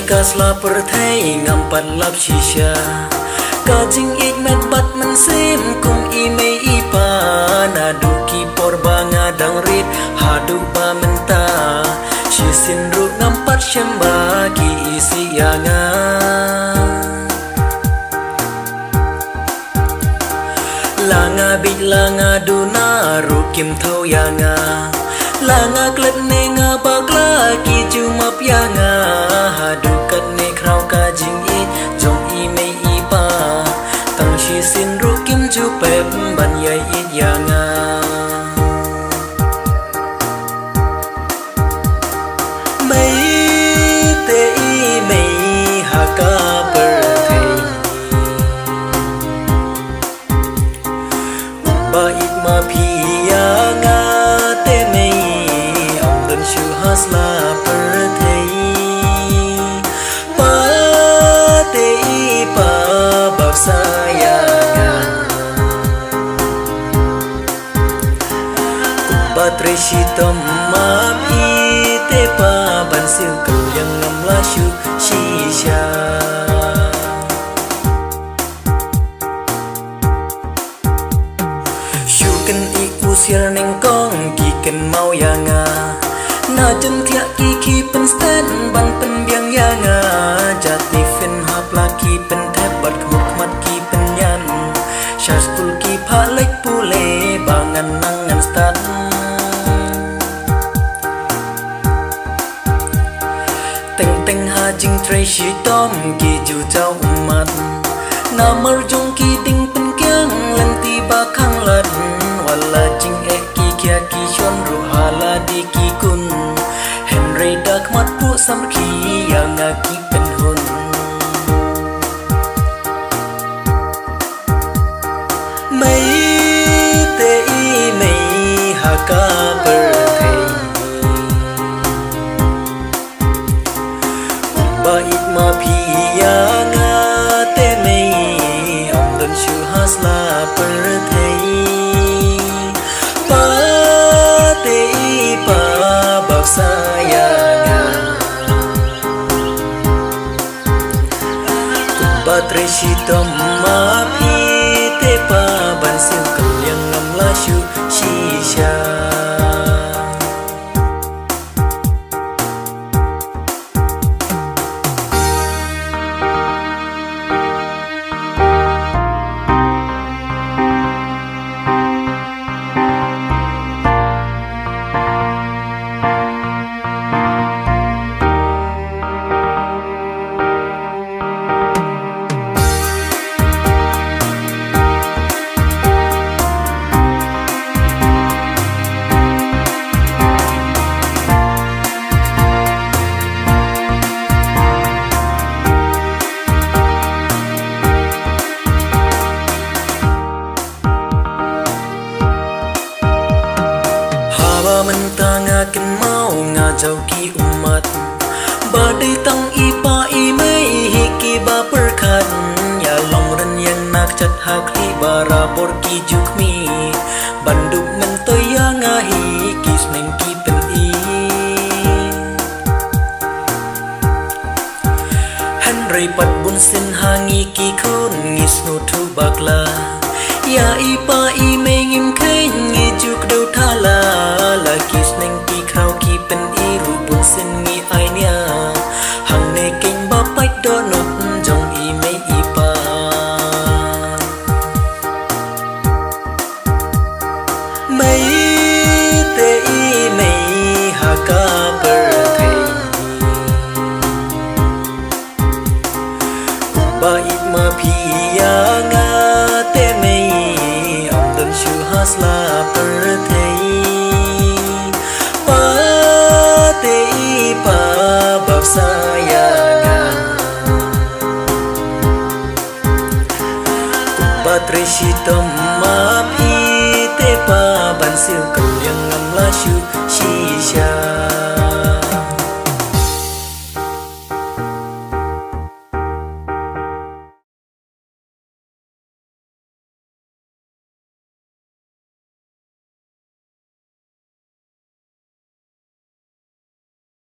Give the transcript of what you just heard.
kasla perthai ngampan lap shisha kajing ik met bat men sim kum ime ipa nadu ki por banga dang rit hadu ba menta shisin ru ngampat shamba ki isi yanga langa big langa duna ru kim thau yanga langa klet ne nga bagla ki chu map yanga hadu kat ne krau ka jing i jong i me i pa tang shi sin ru kim chu pep ban yai i yanga mei te i mei ha ka per thei ba ik ma phi yanga hasla perthei pa te pa bab sayanga kupatre shitam ma phi te pa ban siu ku yang ngam la shu shisha shu kan I usir neng kong ki kan mau yanga na chân thia ki ki pen stand ban pen biang yanga jati fin hap la ki pen thep bat khuk mat ki pen yan sha school ki pha lek pule bangan nangan stat teng teng ha jing trai shi tom ki ju chau mat na mar jong ki ding pen kyang lan ti ba khang lat wala jing e ki kya ki shon ru hala di ki kun Henry dak mat pu sam ki yang ki pen hun mei te I mei ha ka per thei ba ik ma phi yang te mei om don shu hasla per thei pa te pa bab sayanga kupatre shitam ma phi te pa ban sim kal yang ngam la shu shisha mentanga ken mau nga jau ki umat badai tang ipa I mei hi ki ba perkhan ya long ran yang nak chat hak hi bara bor ki juk mi banduk men to ya nga hi kis neng ki pen I Henry pat bun sin hangi ki khon ngis no thu bakla ya ipa I mei ngim khen ngi juk do thala la kis neng ki khau ki pen I ru bun sin ngi ai nia hang ne king ba pai do not jong I mei I pa mei te I mei ha ka per thei ba ik ma phi yanga te mei om don shu hasla per thei pa te pa bab sayanga kupatre shitam ma phi te pa ban siu kal yang ngam la shu shisha